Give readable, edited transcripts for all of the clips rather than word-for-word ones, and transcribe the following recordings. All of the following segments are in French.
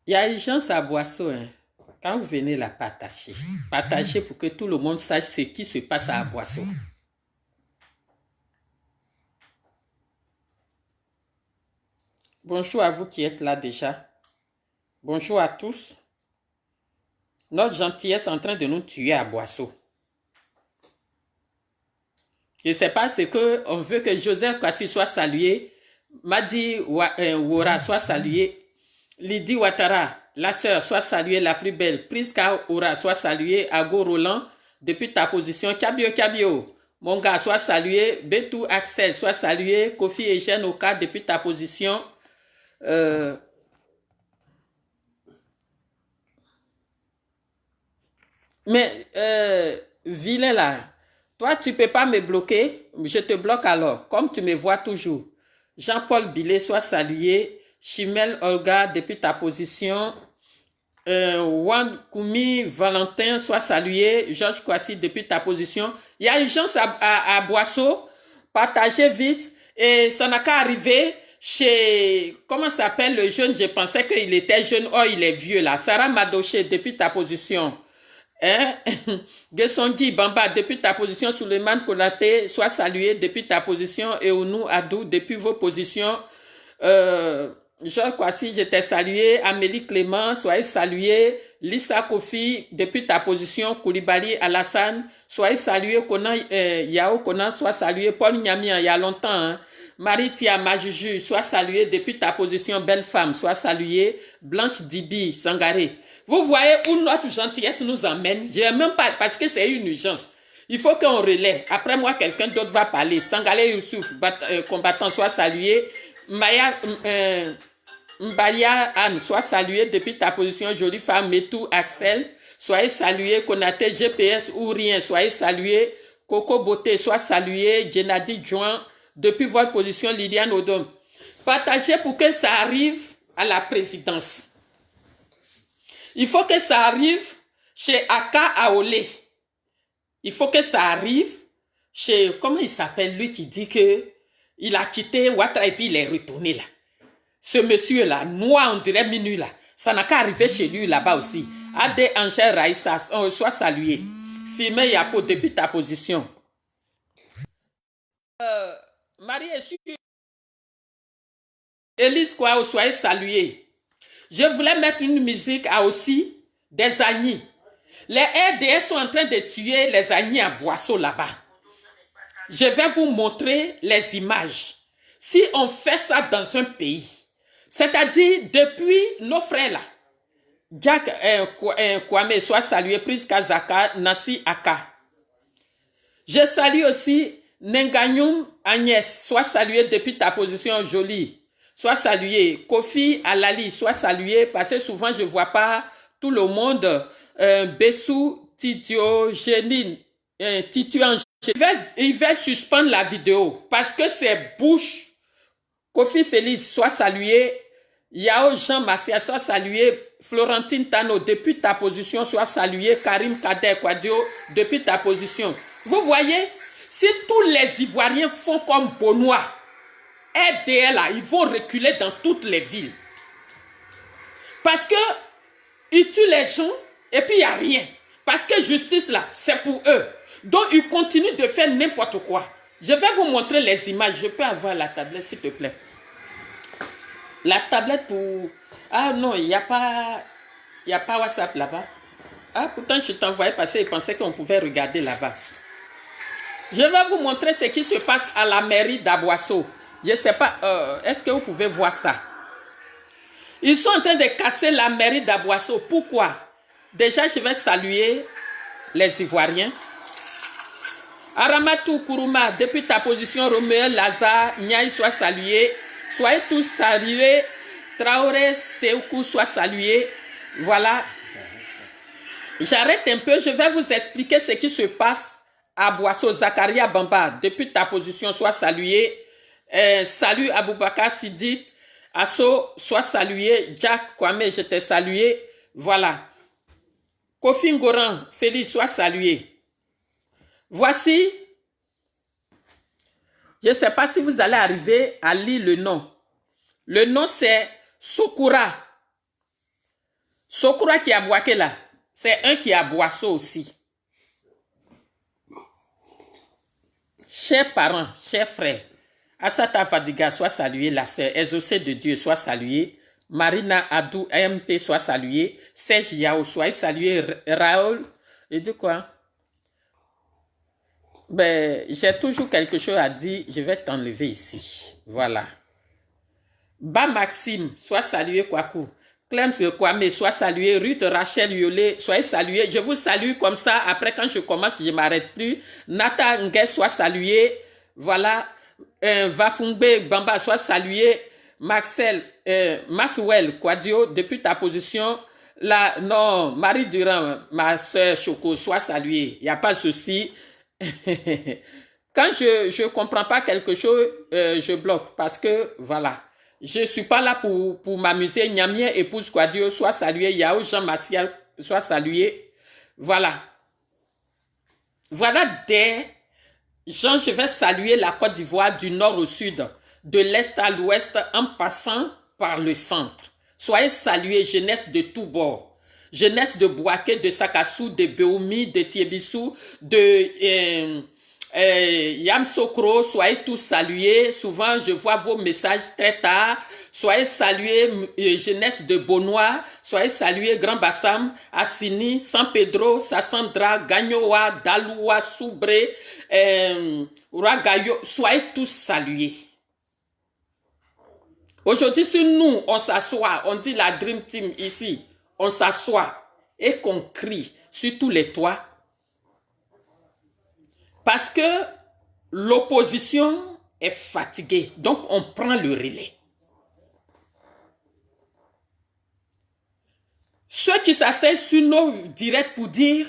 Il y a urgence à Boisseau, hein. Quand vous venez là, partagez. Partagez pour que tout le monde sache ce qui se passe à Boisseau. Bonjour à vous qui êtes là déjà. Bonjour à tous. Notre gentillesse est en train de nous tuer à Boisseau. Je ne sais pas ce qu'on veut que Joseph Kwasi soit salué. Madi Wora soit salué. Lydie Ouattara, la sœur, soit saluée la plus belle. Priska Oura, soit saluée. Ago Roland, depuis ta position. Kabio, mon gars, soit salué. Betou Axel, soit salué. Kofi Eugène Oka, depuis ta position. Vilain là, toi, tu ne peux pas me bloquer. Je te bloque alors, comme tu me vois toujours. Jean-Paul Billet, soit salué. Chimel Olga, depuis ta position. Wan Koumi Valentin, soit salué. Georges Kwasi, depuis ta position. Il y a urgence à Boisseau. Partagez vite. Et ça n'a qu'à arriver chez... Comment s'appelle le jeune? Je pensais qu'il était jeune. Oh, il est vieux là. Sarah Madoché, depuis ta position. Hein? Gesongi Bamba, depuis ta position. Suleiman Konaté, soit salué depuis ta position. Et Ounou Adou, depuis vos positions. Jean Kwasi, je t'ai salué. Amélie Clément, soyez salué. Lisa Kofi, depuis ta position. Koulibaly Alassane, soyez salué. Konan Yao Konan, soit salué. Paul Nyamian, il y a longtemps. Hein? Marie Tia Majuju, soit salué depuis ta position. Belle femme, soit saluée. Blanche Dibi Sangaré. Vous voyez où notre gentillesse nous emmène? Je n'ai même pas, parce que c'est une urgence. Il faut qu'on relaie. Après moi, quelqu'un d'autre va parler. Sangalé Youssouf, combattant, soit salué. Maya Mbaya Anne, soit salué depuis ta position. Jolie femme. Metou Axel, soyez salué. Konaté GPS ou rien, soyez salué. Coco Beauté, soit salué. Gennady Join, depuis votre position. Liliane Odom. Partagez pour que ça arrive à la présidence. Il faut que ça arrive chez Aka Aolé. Il faut que ça arrive chez... Comment il s'appelle, lui qui dit que il a quitté Ouattara et puis il est retourné là. Ce monsieur-là, noir, on dirait minuit là. Ça n'a qu'à arriver chez lui là-bas aussi. Ade Angèle Raïssa, soit salué. Firmé Yapo, depuis ta position. Marie est sûre. Élise Kouao, soyez salué. Je voulais mettre une musique à aussi des agnis. Les RDS sont en train de tuer les agnis à Boisseau là-bas. Je vais vous montrer les images. Si on fait ça dans un pays, c'est-à-dire depuis nos frères là, Jack Kwame, soit salué, Priska Zaka, Nassi Aka. Je salue aussi Nenganyum Agnès, soit salué depuis ta position jolie. Soit salué. Kofi Alali, soit salué, parce que souvent je ne vois pas tout le monde. Bessou, Titio, Génine, Titio Angèle. Ils veulent suspendre la vidéo parce que c'est bouche. Kofi Félix, soit salué. Yao Jean Massia, soit salué. Florentine Tano, depuis ta position, soit salué. Karim Kader Kwadio, depuis ta position. Vous voyez, si tous les Ivoiriens font comme Bonois, RDL, là, ils vont reculer dans toutes les villes. Parce que ils tuent les gens et puis il n'y a rien. Parce que justice, là, c'est pour eux. Donc, ils continuent de faire n'importe quoi. Je vais vous montrer les images. Je peux avoir la tablette, s'il te plaît. La tablette pour... Ah non, il n'y a pas WhatsApp là-bas. Ah, pourtant, je t'envoyais parce qu'ils pensaient qu'on pouvait regarder là-bas. Je vais vous montrer ce qui se passe à la mairie d'Aboisseau. Je ne sais pas, est-ce que vous pouvez voir ça? Ils sont en train de casser la mairie d'Aboisseau. Pourquoi? Déjà, je vais saluer les Ivoiriens. Aramatou Kourouma, depuis ta position, Roméo Lazare, Niaï, soit salué. Soyez tous salués. Traoré Seoukou, soit salué. Voilà. J'arrête un peu, je vais vous expliquer ce qui se passe à Boisseau. Zakaria Bamba, depuis ta position, soit salué. Salut Aboubakar Sidik, Asso, soit salué. Jack Kwame, je t'ai salué. Voilà. Kofi Ngoran, Félix, soit salué. Voici. Je ne sais pas si vous allez arriver à lire le nom. Le nom c'est Soukoura. Sokura qui a Boaké là, c'est un qui a Boisseau aussi. Chers parents, chers frères, Assata Fadiga, soit salué, la sœur Exaucée de Dieu, soit saluée, Marina Adou MP, soit saluée, Serge Yao, soit salué, Raoul, et de quoi? Ben, j'ai toujours quelque chose à dire, je vais t'enlever ici. Voilà. Ba Maxime, soit salué, Kwaku. Clem Kwame, soit salué. Ruth Rachel Yolé, soyez salué. Je vous salue comme ça. Après, quand je commence, je ne m'arrête plus. Nata Ngué, soit salué. Voilà. Vafungbe Bamba, soit salué. Maxwell Quadio, depuis ta position. Là, non, Marie Durand, ma soeur Choco, soit saluée. Il n'y a pas de souci. Quand je ne comprends pas quelque chose, je bloque. Parce que, voilà. Je ne suis pas là pour m'amuser. Niamien, épouse Quadio, soit salué. Yao Jean Martial, soit salué. Voilà. Voilà des gens, je vais saluer la Côte d'Ivoire du nord au sud, de l'est à l'ouest, en passant par le centre. Soyez salués, jeunesse de tous bords. Jeunesse de Boaké, de Sakassou, de Beoumi, de Tiebissou, de Yamsokro, soyez tous salués. Souvent, je vois vos messages très tard. Soyez salués, jeunesse de Bonois. Soyez salués, Grand Bassam, Assini, San Pedro, Sassandra, Gagnoa, Daloua, Soubré, Ragayo. Soyez tous salués. Aujourd'hui, si nous, on s'assoit, on dit la Dream Team ici, on s'assoit et qu'on crie sur tous les toits, parce que l'opposition est fatiguée, donc on prend le relais. Ceux qui s'asseyent sur nos directs pour dire,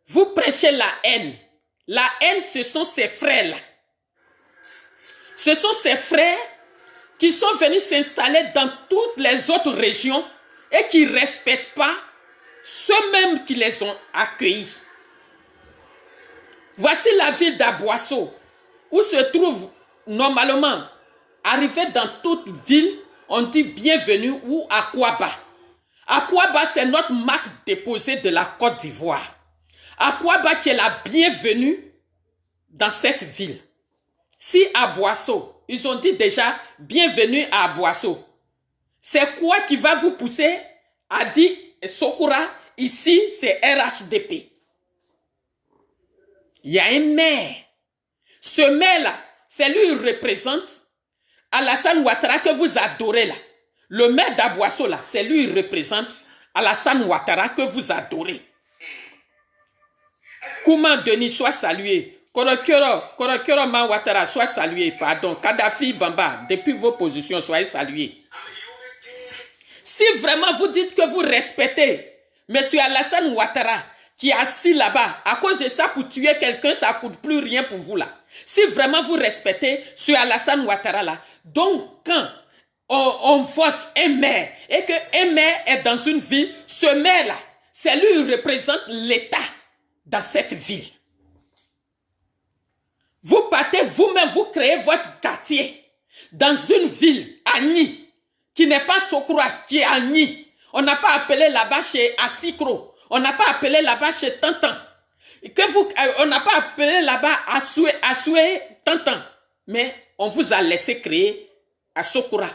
vous prêchez la haine. La haine, ce sont ces frères-là. Ce sont ces frères qui sont venus s'installer dans toutes les autres régions et qui ne respectent pas ceux-mêmes qui les ont accueillis. Voici la ville d'Aboisseau, où se trouve normalement, arrivé dans toute ville, on dit bienvenue ou Akwaba. Akwaba, c'est notre marque déposée de la Côte d'Ivoire. Akwaba qui est la bienvenue dans cette ville. Si Aboisseau, ils ont dit déjà bienvenue à Aboisseau. C'est quoi qui va vous pousser à dire Sokura, ici c'est RHDP. Il y a un maire. Ce maire-là, c'est lui qui représente Alassane Ouattara que vous adorez là. Le maire d'Aboisseau là, c'est lui qui représente Alassane Ouattara que vous adorez. Kouman Denis, soit salué. Korokoro Ma Ouattara, soit salué. Pardon. Kadhafi Bamba, depuis vos positions, soyez salués. Si vraiment vous dites que vous respectez M. Alassane Ouattara, qui est assis là-bas, à cause de ça, pour tuer quelqu'un, ça ne coûte plus rien pour vous là. Si vraiment vous respectez ce Alassane Ouattara là, donc quand on vote un maire et qu'un maire est dans une ville, ce maire là, c'est lui qui représente l'État dans cette ville. Vous partez vous-même, vous créez votre quartier dans une ville, Agni, qui n'est pas Sokura, qui est Agni. On n'a pas appelé là-bas chez Assikro. On n'a pas appelé là-bas chez Tantan. On n'a pas appelé là-bas Assoué Tantan. Mais on vous a laissé créer à Sokura.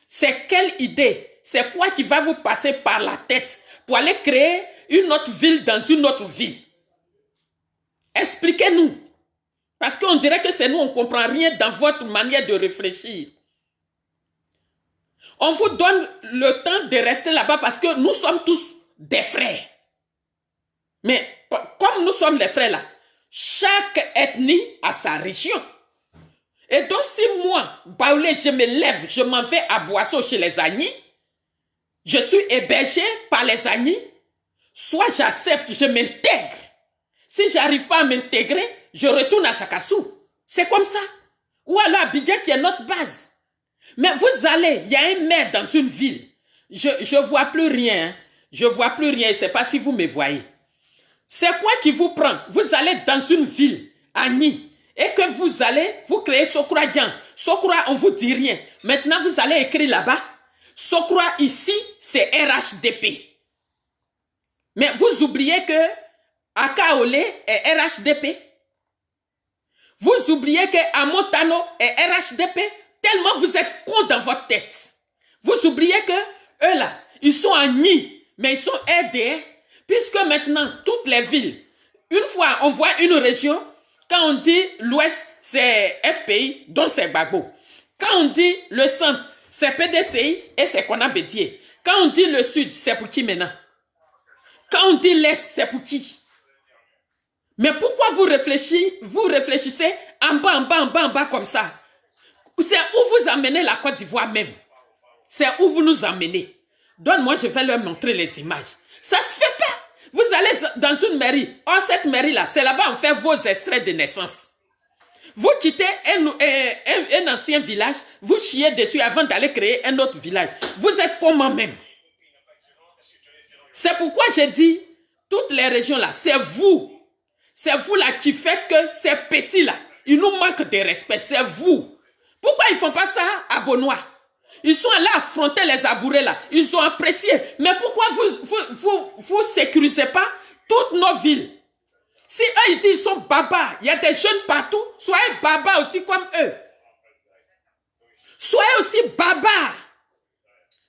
C'est quelle idée? C'est quoi qui va vous passer par la tête pour aller créer une autre ville dans une autre ville? Expliquez-nous. Parce qu'on dirait que c'est nous, on ne comprend rien dans votre manière de réfléchir. On vous donne le temps de rester là-bas parce que nous sommes tous des frères. Mais comme nous sommes des frères là, chaque ethnie a sa région. Et donc si moi, Baoulé, je me lève, je m'en vais à Boisseau chez les Agnis, je suis hébergé par les Agnis, soit j'accepte, je m'intègre. Si je n'arrive pas à m'intégrer, je retourne à Sakassou. C'est comme ça. Ou alors Abidjan qui est notre base. Mais vous allez, il y a un maire dans une ville. Je ne vois plus rien. Je ne vois plus rien. Je ne sais pas si vous me voyez. C'est quoi qui vous prend? Vous allez dans une ville, Agni, et que vous créez Sokura Dian. Sokura, on ne vous dit rien. Maintenant, vous allez écrire là-bas. Socroix ici, c'est RHDP. Mais vous oubliez que Akaole est RHDP. Vous oubliez que Amotano est RHDP. Tellement vous êtes cons dans votre tête. Vous oubliez que eux là, ils sont en nid, mais ils sont RDR. Puisque maintenant, toutes les villes, une fois on voit une région, quand on dit l'ouest, c'est FPI, donc c'est Gbagbo. Quand on dit le centre, c'est PDCI et c'est Kona Bédié. Quand on dit le sud, c'est pour qui maintenant? Quand on dit l'est, c'est pour qui? Mais pourquoi vous réfléchissez en bas comme ça? C'est où vous emmenez la Côte d'Ivoire même. C'est où vous nous emmenez. Donc moi, je vais leur montrer les images. Ça se fait pas. Vous allez dans une mairie. Oh, cette mairie-là, c'est là-bas on fait vos extraits de naissance. Vous quittez un ancien village, vous chiez dessus avant d'aller créer un autre village. Vous êtes comment même? C'est pourquoi j'ai dit, toutes les régions là, c'est vous. C'est vous là qui faites que ces petits là, ils nous manquent de respect. C'est vous. Pourquoi ils ne font pas ça à Bonois? Ils sont allés affronter les abourés là. Ils ont apprécié. Mais pourquoi vous sécurisez pas toutes nos villes? Si eux ils disent ils sont babas, il y a des jeunes partout, soyez babas aussi comme eux. Soyez aussi babas.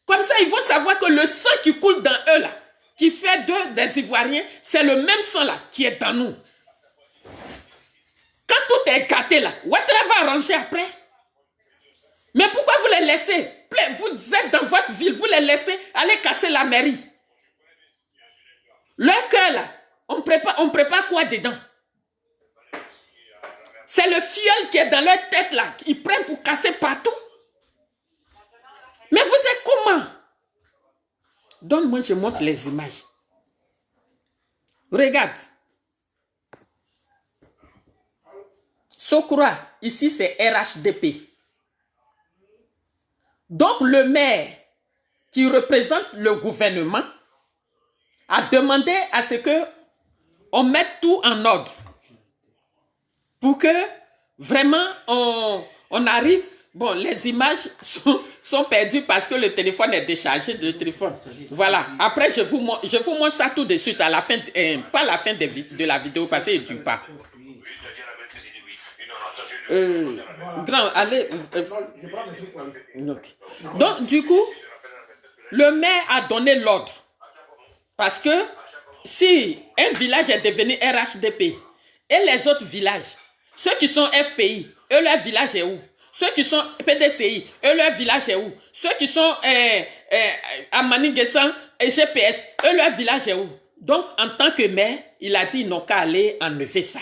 Comme ça, ils vont savoir que le sang qui coule dans eux là, qui fait d'eux des Ivoiriens, c'est le même sang là qui est dans nous. Quand tout est gâté là, Ouattara va arranger après. Mais pourquoi vous les laissez? Vous êtes dans votre ville, vous les laissez aller casser la mairie. Leur cœur là, on prépare quoi dedans? C'est le fiel qui est dans leur tête là, ils prennent pour casser partout. Mais vous êtes comment? Donc moi je montre les images. Regarde. Socroix, ici c'est RHDP. Donc le maire qui représente le gouvernement a demandé à ce que on mette tout en ordre pour que vraiment on arrive. Bon, les images sont perdues parce que le téléphone est déchargé de téléphone. Voilà. Après, je vous montre ça tout de suite à la fin, pas à la fin de la vidéo parce qu'il ne dure pas. Grand, allez. Okay. Donc, du coup, le maire a donné l'ordre. Parce que si un village est devenu RHDP et les autres villages, ceux qui sont FPI, eux, leur village est où? Ceux qui sont PDCI, eux, leur village est où? Ceux qui sont à Maninguessan et GPS, eux, leur village est où? Donc, en tant que maire, il a dit ils n'ont qu'à aller enlever ça.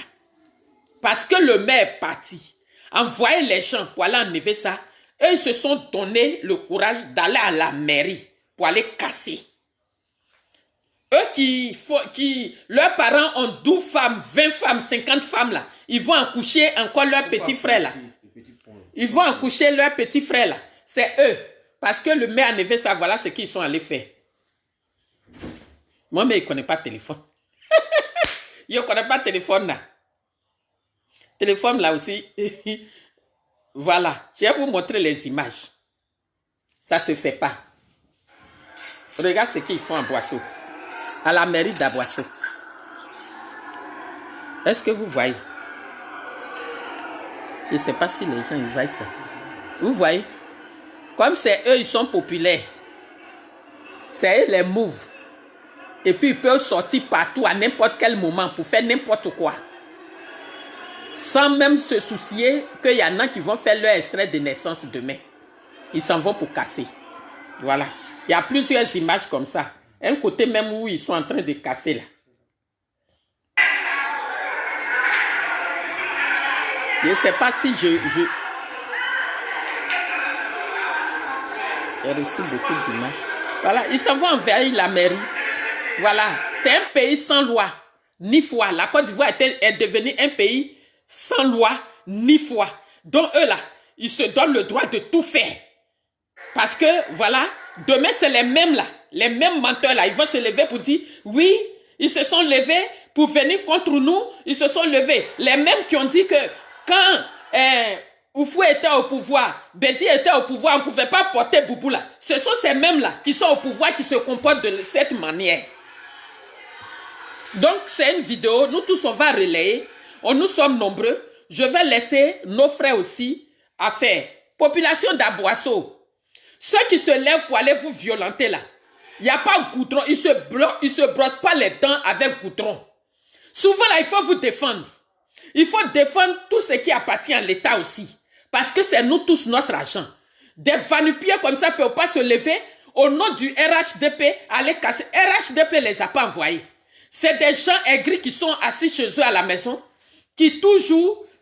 Parce que le maire est parti, envoyer les gens pour aller enlever ça, eux, ils se sont donné le courage d'aller à la mairie pour aller casser. Eux leurs parents ont 12 femmes, 20 femmes, 50 femmes là, ils vont accoucher encore leur petit frère là. Ils vont accoucher leur petit frère là. C'est eux. Parce que le maire a enlevé ça, voilà ce qu'ils sont allés faire. Moi, mais il ne connaît pas le téléphone. Il ne connaît pas le téléphone là. Téléphone là aussi. Voilà. Je vais vous montrer les images. Ça ne se fait pas. Regarde ce qu'ils font à Boisseau. À la mairie d'Aboisseau. Est-ce que vous voyez? Je ne sais pas si les gens ils voient ça. Vous voyez? Comme c'est eux, ils sont populaires. C'est eux les moves. Et puis ils peuvent sortir partout à n'importe quel moment pour faire n'importe quoi. Sans même se soucier qu'il y en a qui vont faire leur extrait de naissance demain. Ils s'en vont pour casser. Voilà. Il y a plusieurs images comme ça. Un côté même où ils sont en train de casser là. Je ne sais pas si j'ai reçu beaucoup d'images. Voilà, ils s'en vont envers la mairie. Voilà, c'est un pays sans loi, ni foi. La Côte d'Ivoire est devenue un pays sans loi, ni foi. Donc eux là, ils se donnent le droit de tout faire. Parce que, voilà, demain c'est les mêmes là, les mêmes menteurs là, ils vont se lever pour dire, oui, ils se sont levés pour venir contre nous, ils se sont levés. Les mêmes qui ont dit que quand Oufou était au pouvoir, Betty était au pouvoir, on ne pouvait pas porter Boubou là. Ce sont ces mêmes-là qui sont au pouvoir, qui se comportent de cette manière. Donc, c'est une vidéo, nous tous on va relayer, nous sommes nombreux. Je vais laisser nos frères aussi à faire. Population d'Aboisseau, ceux qui se lèvent pour aller vous violenter là, il n'y a pas de goudron, ils se brossent pas les dents avec goudron. Souvent là, il faut vous défendre. Il faut défendre tout ce qui appartient à l'État aussi. Parce que c'est nous tous notre argent. Des vanupiers comme ça ne peuvent pas se lever au nom du RHDP, aller casser. RHDP ne les a pas envoyés. C'est des gens aigris qui sont assis chez eux à la maison, qui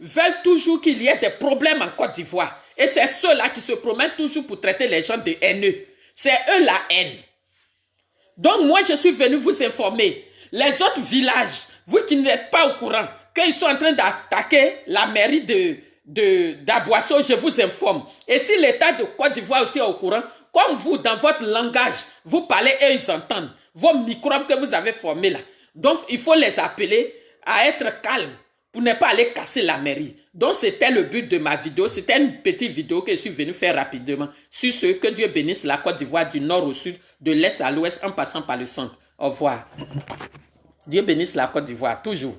veulent toujours qu'il y ait des problèmes en Côte d'Ivoire. Et c'est ceux-là qui se promènent toujours pour traiter les gens de haineux. C'est eux la haine. Donc moi, je suis venu vous informer. Les autres villages, vous qui n'êtes pas au courant, qu'ils sont en train d'attaquer la mairie d'Aboisseau, je vous informe. Et si l'État de Côte d'Ivoire aussi est au courant, comme vous, dans votre langage, vous parlez et ils entendent. Vos microbes que vous avez formés là. Donc, il faut les appeler à être calmes pour ne pas aller casser la mairie. Donc, c'était le but de ma vidéo. C'était une petite vidéo que je suis venu faire rapidement sur ce que Dieu bénisse la Côte d'Ivoire du nord au sud, de l'est à l'ouest, en passant par le centre. Au revoir. Dieu bénisse la Côte d'Ivoire, toujours.